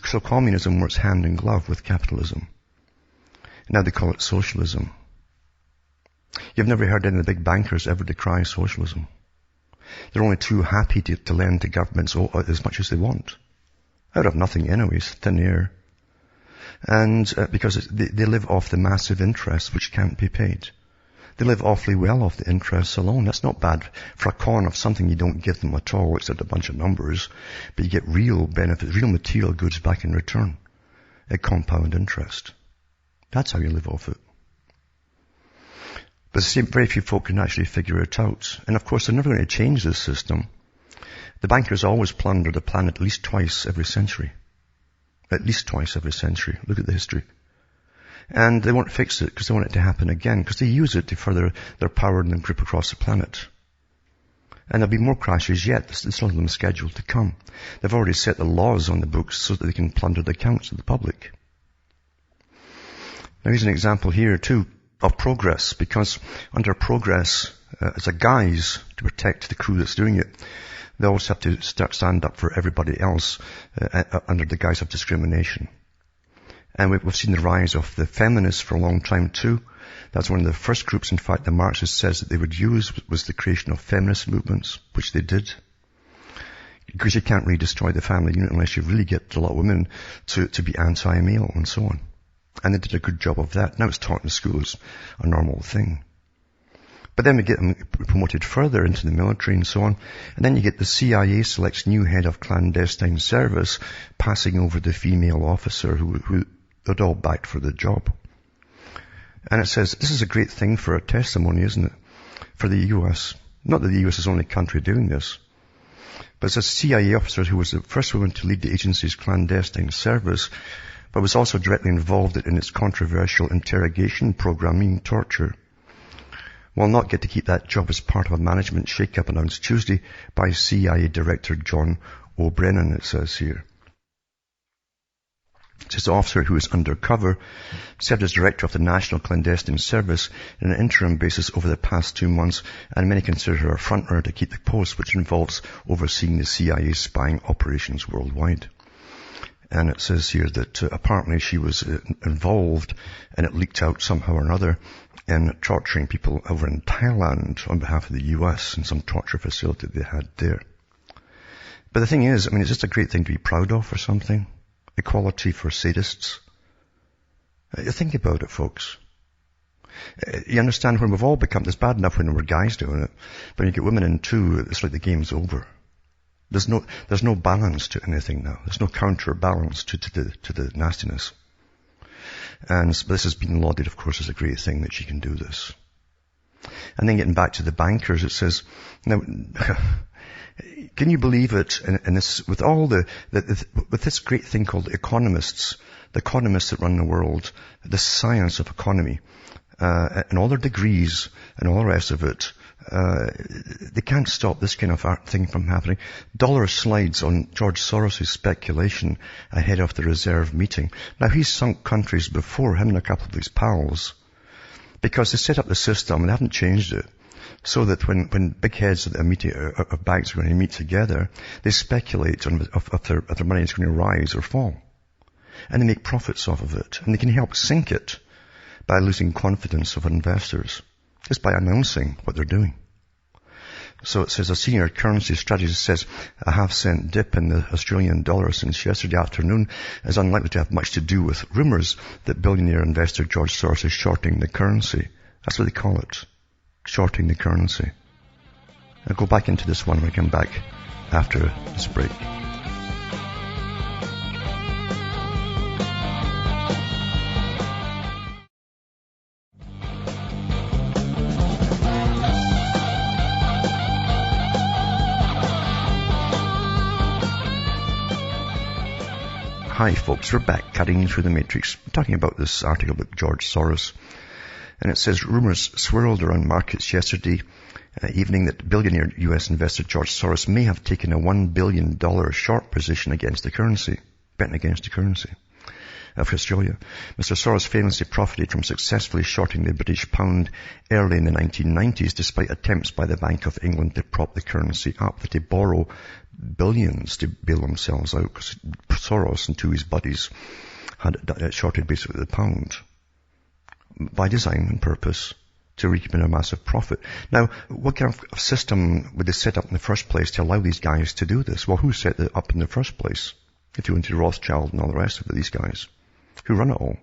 So communism works hand in glove with capitalism. Now they call it socialism. You've never heard any of the big bankers ever decry socialism. They're only too happy to lend to governments as much as they want. Out of nothing anyways, thin air. And because they live off the massive interest which can't be paid. They live awfully well off the interest alone. That's not bad for a con of something you don't give them at all, except a bunch of numbers. But you get real benefits, real material goods back in return at compound interest. That's how you live off it. But very few folk can actually figure it out. And of course, they're never going to change this system. The bankers always plunder the planet at least twice every century. At least twice every century. Look at the history. And they won't fix it because they want it to happen again, because they use it to further their power and their grip across the planet. And there'll be more crashes yet. There's some of them scheduled to come. They've already set the laws on the books so that they can plunder the accounts of the public. Now here's an example here too of progress, because under progress, as a guise to protect the crew that's doing it, they always have to stand up for everybody else under the guise of discrimination. And we've seen the rise of the feminists for a long time too. That's one of the first groups, in fact, the Marxists says that they would use was the creation of feminist movements, which they did. Because you can't really destroy the family unit unless you really get a lot of women to be anti-male and so on. And they did a good job of that. Now it's taught in school as a normal thing. But then we get them promoted further into the military and so on. And then you get the CIA selects new head of clandestine service, passing over the female officer who they'd all backed for the job. And it says, this is a great thing for a testimony, isn't it? For the US. Not that the US is the only country doing this. But it's a CIA officer who was the first woman to lead the agency's clandestine service, but was also directly involved in its controversial interrogation program, meaning torture. Will not get to keep that job as part of a management shake-up announced Tuesday by CIA Director John O'Brien, it says here. It says the officer who is undercover served as director of the National Clandestine Service on an interim basis over the past 2 months, and many consider her a frontrunner to keep the post, which involves overseeing the CIA's spying operations worldwide. And it says here that apparently she was involved, and it leaked out somehow or another, in torturing people over in Thailand on behalf of the US in some torture facility they had there. But the thing is, it's just a great thing to be proud of or something. Equality for sadists. Think about it, folks. You understand, when we've all become, it's bad enough when we're guys doing it, but when you get women in too, it's like the game's over. There's no balance to anything now. There's no counterbalance to the nastiness. And this has been lauded, of course, as a great thing that she can do this. And then getting back to the bankers, it says, now, can you believe it? And this, with all with this great thing called the economists that run the world, the science of economy, and all their degrees and all the rest of it, they can't stop this kind of thing from happening. Dollar slides on George Soros' speculation ahead of the reserve meeting. Now, he's sunk countries before, him and a couple of his pals, because they set up the system and they haven't changed it. So that when big heads of banks are going to meet together, they speculate on if their money is going to rise or fall. And they make profits off of it. And they can help sink it by losing confidence of investors, just by announcing what they're doing. So it says a senior currency strategist says a half-cent dip in the Australian dollar since yesterday afternoon is unlikely to have much to do with rumours that billionaire investor George Soros is shorting the currency. That's what they call it. Shorting the currency. I'll go back into this one when I come back after this break. Hi folks, we're back cutting through the matrix. I'm talking about this article about George Soros. And it says rumours swirled around markets yesterday evening that billionaire US investor George Soros may have taken a $1 billion short position against the currency, betting against the currency. of Australia. Mr. Soros famously profited from successfully shorting the British pound early in the 1990s, despite attempts by the Bank of England to prop the currency up, to borrow billions to bail themselves out, because Soros and two of his buddies had shorted basically the pound by design and purpose to reap in a massive profit. Now, what kind of system would they set up in the first place to allow these guys to do this? Well, who set it up in the first place? If you went to Rothschild and all the rest of it, these guys who run it all.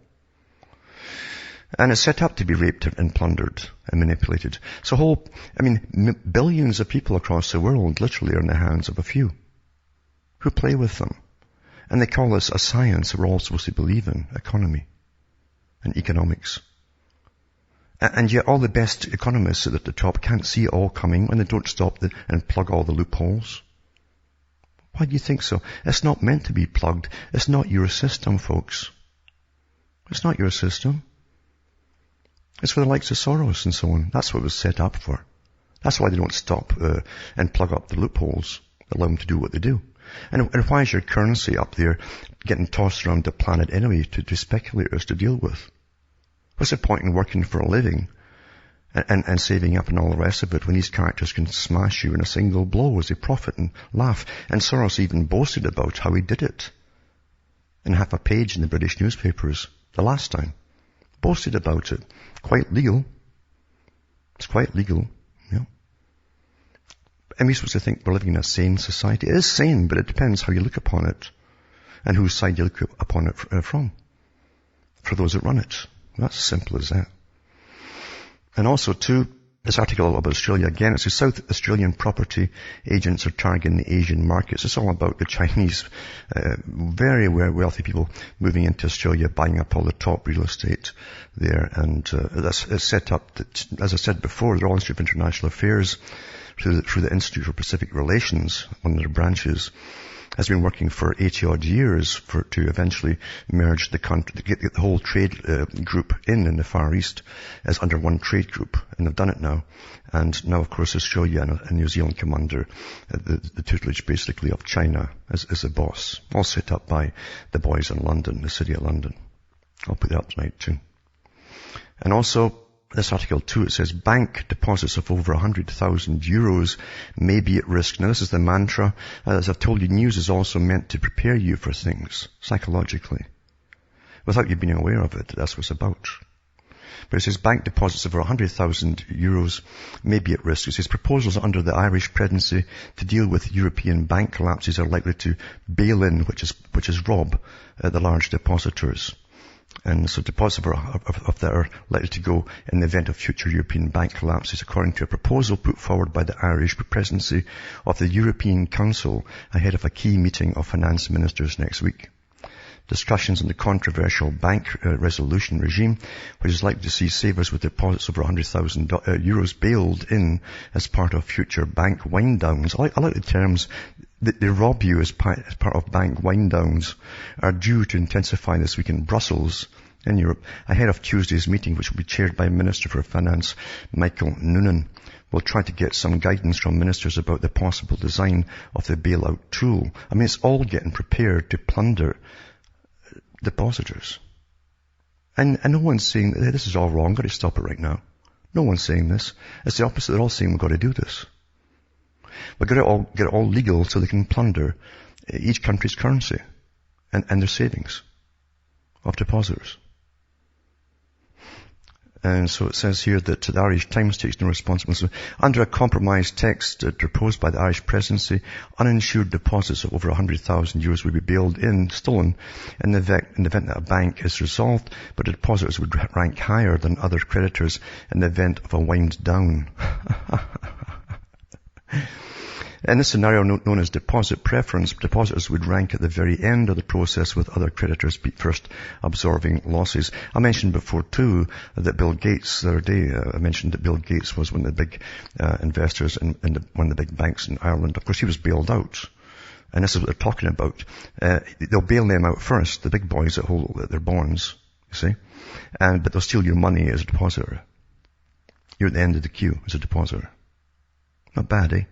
And it's set up to be raped and plundered and manipulated. So billions of people across the world literally are in the hands of a few who play with them. And they call this a science we're all supposed to believe in, economy and economics. And yet all the best economists at the top can't see it all coming, and they don't stop and plug all the loopholes. Why do you think so? It's not meant to be plugged. It's not your system, folks. It's not your system. It's for the likes of Soros and so on. That's what it was set up for. That's why they don't stop and plug up the loopholes, allow them to do what they do. And why is your currency up there getting tossed around the planet anyway to speculators to deal with? What's the point in working for a living and saving up and all the rest of it when these characters can smash you in a single blow as they profit and laugh? And Soros even boasted about how he did it in half a page in the British newspapers the last time. Boasted about it. Quite legal. It's quite legal. Yeah. And we're supposed to think we're living in a sane society. It is sane, but it depends how you look upon it and whose side you look upon it from. For those that run it. That's as simple as that. And also, too, this article about Australia, again, it's the South Australian property agents are targeting the Asian markets. It's all about the Chinese, very wealthy people moving into Australia, buying up all the top real estate there. And that's set up, that, as I said before, the Royal Institute of International Affairs, through the Institute for Pacific Relations, one of their branches, has been working for 80-odd years to eventually merge the country, to get the whole trade group in the Far East as under one trade group. And they've done it now. And now, of course, Australia and New Zealand come under the tutelage, basically, of China as the boss. All set up by the boys in London, the city of London. I'll put that up tonight, too. And also, this article too, it says bank deposits of over 100,000 euros may be at risk. Now this is the mantra. As I've told you, news is also meant to prepare you for things, psychologically. Without you being aware of it, that's what it's about. But it says bank deposits of over 100,000 euros may be at risk. It says proposals under the Irish presidency to deal with European bank collapses are likely to bail in, which is rob the large depositors. And so deposits of that are likely to go in the event of future European bank collapses, according to a proposal put forward by the Irish presidency of the European Council ahead of a key meeting of finance ministers next week. Discussions on the controversial bank resolution regime, which is likely to see savers with deposits over 100,000 euros bailed in as part of future bank wind-downs. I like the terms. They rob you as part of bank wind-downs, are due to intensify this week in Brussels, in Europe, ahead of Tuesday's meeting, which will be chaired by Minister for Finance Michael Noonan. We'll try to get some guidance from ministers about the possible design of the bailout tool. I mean, it's all getting prepared to plunder depositors. And no one's saying, this is all wrong, got to stop it right now. No one's saying this. It's the opposite. They're all saying we've got to do this. We've got to get it all legal so they can plunder each country's currency and their savings of depositors. And so it says here that the Irish Times takes no responsibility. Under a compromise text proposed by the Irish presidency, uninsured deposits of over 100,000 euros would be stolen in the event that a bank is resolved, but the depositors would rank higher than other creditors in the event of a wind down. In this scenario known as deposit preference, depositors would rank at the very end of the process, with other creditors first absorbing losses. I mentioned before too that Bill Gates, the other day, I mentioned that Bill Gates was one of the big investors in one of the big banks in Ireland. Of course, he was bailed out. And this is what they're talking about. They'll bail them out first, the big boys that hold their bonds, you see. But they'll steal your money as a depositor. You're at the end of the queue as a depositor. Not bad, eh?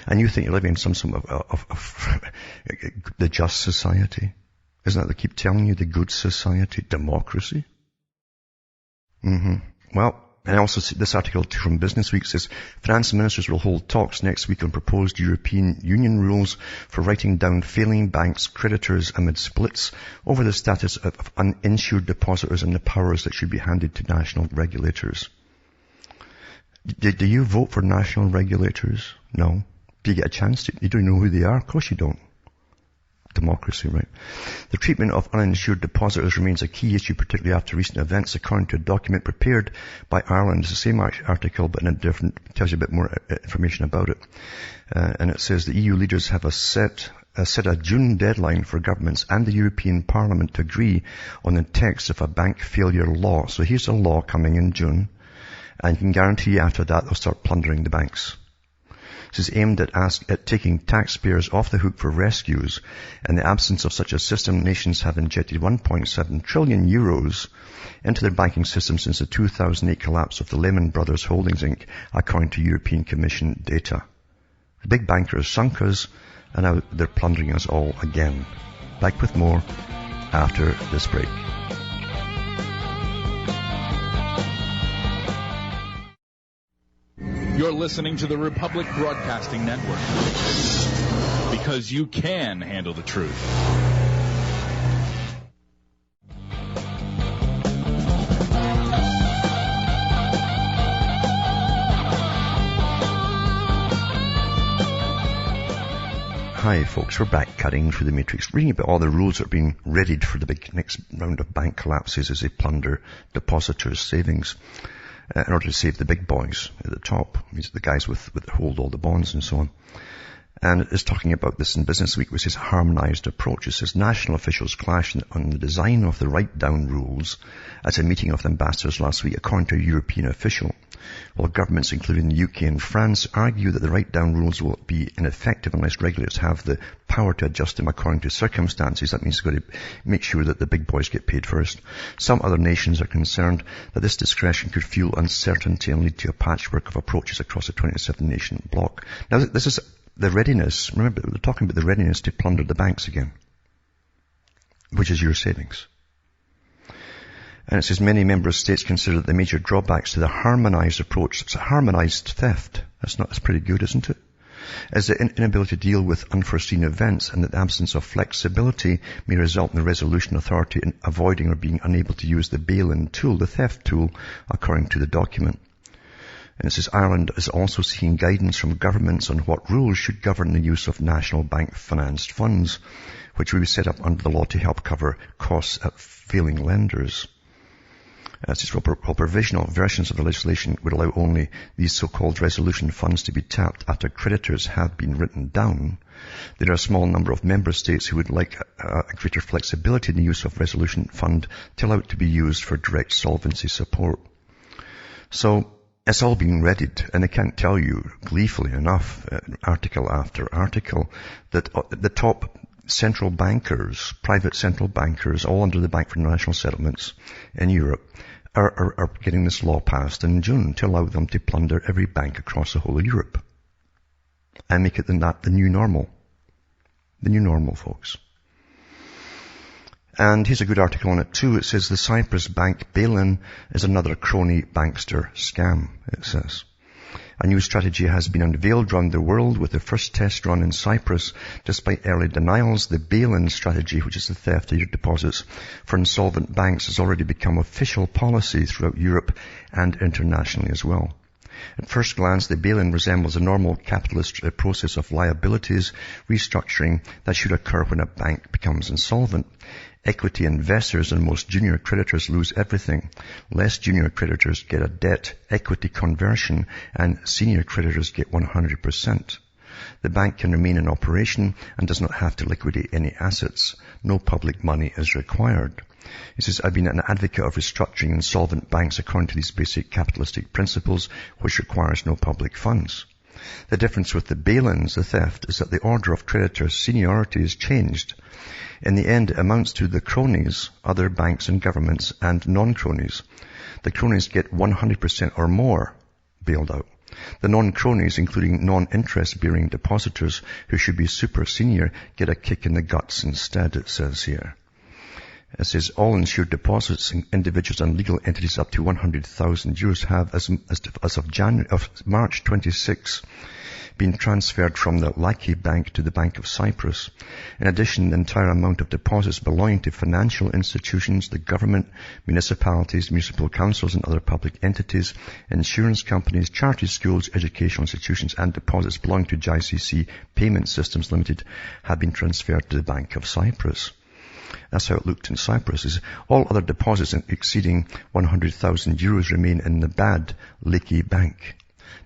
And you think you're living in some sort of the just society. Isn't that they keep telling you, the good society, democracy? Well, and also this article from Business Week says, finance ministers will hold talks next week on proposed European Union rules for writing down failing banks' creditors amid splits over the status of uninsured depositors and the powers that should be handed to national regulators. Do you vote for national regulators? No. Do you get a chance to? You don't know who they are? Of course you don't. Democracy, right? The treatment of uninsured depositors remains a key issue, particularly after recent events, according to a document prepared by Ireland. It's the same article, but in a different, tells you a bit more information about it. And it says the EU leaders have set a June deadline for governments and the European Parliament to agree on the text of a bank failure law. So here's a law coming in June, and you can guarantee after that they'll start plundering the banks. This is aimed at taking taxpayers off the hook for rescues. In the absence of such a system, nations have injected 1.7 trillion euros into their banking system since the 2008 collapse of the Lehman Brothers Holdings Inc., according to European Commission data. The big bankers sunk us, and now they're plundering us all again. Back with more after this break. You're listening to the Republic Broadcasting Network, because you can handle the truth. Hi folks, we're back cutting through the matrix, reading about all the rules that are being readied for the big next round of bank collapses as they plunder depositors' savings. In order to save the big boys at the top, the guys that hold all the bonds and so on. And it's talking about this in Business Week, which is harmonized approach. It says national officials clashed on the design of the write-down rules at a meeting of the ambassadors last week, according to a European official. While governments, including the UK and France, argue that the write-down rules will be ineffective unless regulators have the power to adjust them according to circumstances. That means you've got to make sure that the big boys get paid first. Some other nations are concerned that this discretion could fuel uncertainty and lead to a patchwork of approaches across the 27-nation bloc. Now, this is the readiness. Remember, we're talking about the readiness to plunder the banks again, which is your savings. And it says many member states consider that the major drawbacks to the harmonized approach, it's a harmonized theft. That's pretty good, isn't it? As the inability to deal with unforeseen events, and that the absence of flexibility may result in the resolution authority in avoiding or being unable to use the bail-in tool, the theft tool, according to the document. And it says Ireland is also seeking guidance from governments on what rules should govern the use of national bank financed funds, which will be set up under the law to help cover costs at failing lenders. It says while provisional versions of the legislation would allow only these so-called resolution funds to be tapped after creditors have been written down, there are a small number of member states who would like a greater flexibility in the use of resolution fund to allow it to be used for direct solvency support. So, it's all being readied, and I can't tell you gleefully enough, article after article, that the top central bankers, private central bankers, all under the Bank for International Settlements in Europe, are getting this law passed in June to allow them to plunder every bank across the whole of Europe. And make it the new normal. The new normal, folks. And here's a good article on it too. It says the Cyprus bank bail-in is another Crony Bankster scam, it says. A new strategy has been unveiled around the world with the first test run in Cyprus. Despite early denials, the bail-in strategy, which is the theft of your deposits for insolvent banks, has already become official policy throughout Europe and internationally as well. At first glance, the bail-in resembles a normal capitalist process of liabilities restructuring that should occur when a bank becomes insolvent. Equity investors and most junior creditors lose everything. Less junior creditors get a debt equity conversion, and senior creditors get 100%. The bank can remain in operation and does not have to liquidate any assets. No public money is required. He says, I've been an advocate of restructuring insolvent banks according to these basic capitalistic principles, which requires no public funds. The difference with the bail-ins, the theft, is that the order of creditors' seniority is changed. In the end, it amounts to the cronies, other banks and governments, and non-cronies. The cronies get 100% or more bailed out. The non-cronies, including non-interest-bearing depositors who should be super senior, get a kick in the guts instead, it says here. It says all insured deposits in individuals and legal entities up to €100,000 have, as of March 26, been transferred from the Lackey Bank to the Bank of Cyprus. In addition, the entire amount of deposits belonging to financial institutions, the government, municipalities, municipal councils and other public entities, insurance companies, charity schools, educational institutions and deposits belonging to JICC Payment Systems Limited have been transferred to the Bank of Cyprus. That's how it looked in Cyprus. Is all other deposits exceeding €100,000 remain in the bad Lackey Bank.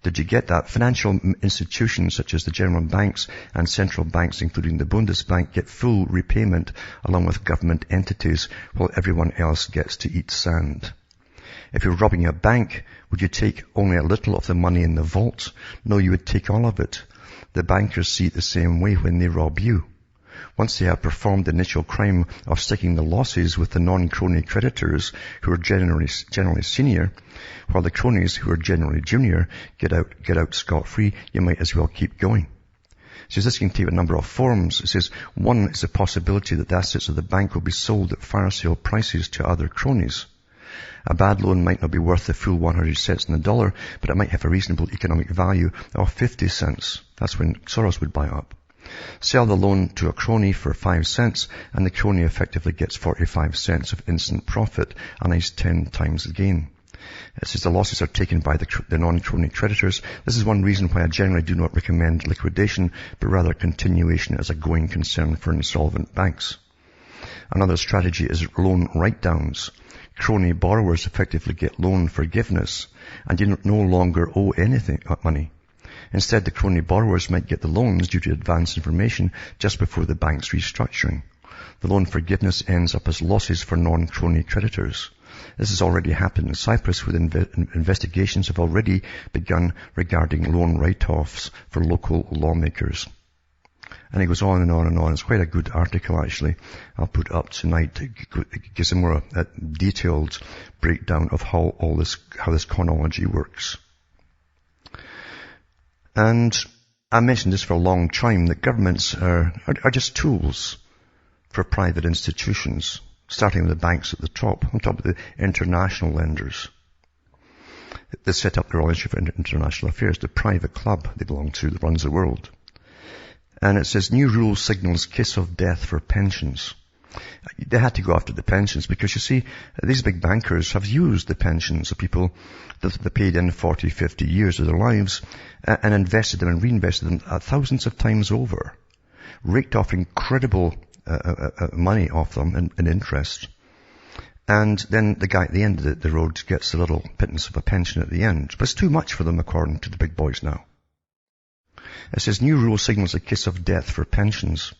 Did you get that? Financial institutions such as the general banks and central banks, including the Bundesbank, get full repayment along with government entities, while everyone else gets to eat sand. If you're robbing a bank, would you take only a little of the money in the vault? No, you would take all of it. The bankers see it the same way when they rob you. Once they have performed the initial crime of sticking the losses with the non-crony creditors, who are generally senior, while the cronies, who are generally junior, get out scot-free, you might as well keep going. It says this can take a number of forms. It says one is the possibility that the assets of the bank will be sold at fire sale prices to other cronies. A bad loan might not be worth the full 100 cents in the dollar, but it might have a reasonable economic value of 50 cents. That's when Soros would buy up. Sell the loan to a crony for 5 cents, and the crony effectively gets 45 cents of instant profit, a nice 10 times the gain. It says the losses are taken by the non-crony creditors. This is one reason why I generally do not recommend liquidation, but rather continuation as a going concern for insolvent banks. Another strategy is loan write-downs. Crony borrowers effectively get loan forgiveness, and you no longer owe anything money. Instead, the crony borrowers might get the loans due to advance information just before the bank's restructuring. The loan forgiveness ends up as losses for non-crony creditors. This has already happened in Cyprus, with investigations have already begun regarding loan write-offs for local lawmakers. And it goes on and on and on. It's quite a good article, actually. I'll put up tonight. It gives a more detailed breakdown of how this chronology works. And I mentioned this for a long time, that governments are just tools for private institutions, starting with the banks at the top, on top of the international lenders. They set up their Royal Institute for International Affairs, the private club they belong to that runs the world. And it says, new rule signals kiss of death for pensions. They had to go after the pensions because, you see, these big bankers have used the pensions of people that they paid in 40, 50 years of their lives and invested them and reinvested them thousands of times over, raked off incredible money off them in interest. And then the guy at the end of the road gets a little pittance of a pension at the end. But it's too much for them, according to the big boys now. It says, new rule signals a kiss of death for pensions.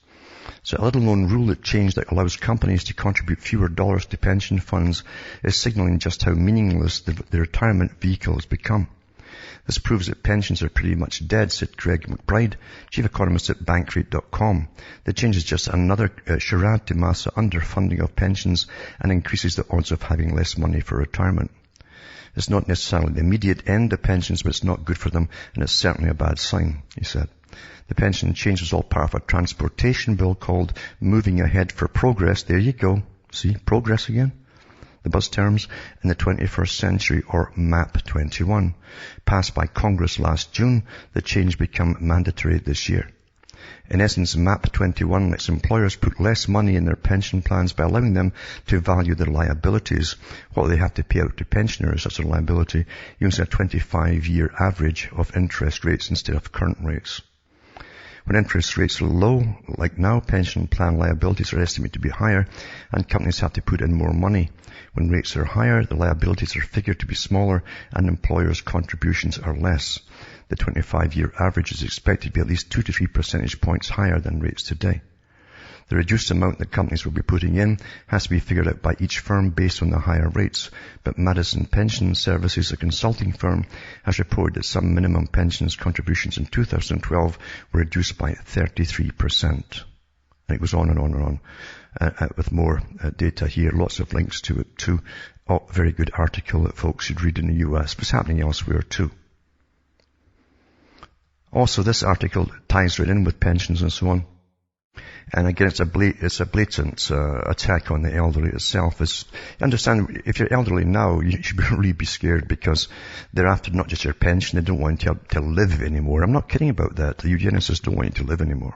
So a little-known rule that changed that allows companies to contribute fewer dollars to pension funds is signaling just how meaningless the retirement vehicle has become. This proves that pensions are pretty much dead, said Greg McBride, chief economist at Bankrate.com. The change is just another charade to mass underfunding of pensions and increases the odds of having less money for retirement. It's not necessarily the immediate end of pensions, but it's not good for them, and it's certainly a bad sign, he said. The pension change was all part of a transportation bill called Moving Ahead for Progress. There you go. See, progress again. The buzz terms in the 21st century, or MAP 21. Passed by Congress last June, the change became mandatory this year. In essence, MAP 21 lets employers put less money in their pension plans by allowing them to value their liabilities, what they have to pay out to pensioners as a liability, using a 25-year average of interest rates instead of current rates. When interest rates are low, like now, pension plan liabilities are estimated to be higher, and companies have to put in more money. When rates are higher, the liabilities are figured to be smaller, and employers' contributions are less. The 25-year average is expected to be at least 2 to 3 percentage points higher than rates today. The reduced amount that companies will be putting in has to be figured out by each firm based on the higher rates, but Madison Pension Services, a consulting firm, has reported that some minimum pensions contributions in 2012 were reduced by 33%. And it goes on and on and on with more data here, lots of links to it too. A very good article that folks should read in the US, but it's happening elsewhere too. Also, this article ties right in with pensions and so on. And again, it's a blatant attack on the elderly itself. Understand, if you're elderly now, you should really be scared, because they're after not just your pension, they don't want you to live anymore. I'm not kidding about that. The eugenicists don't want you to live anymore.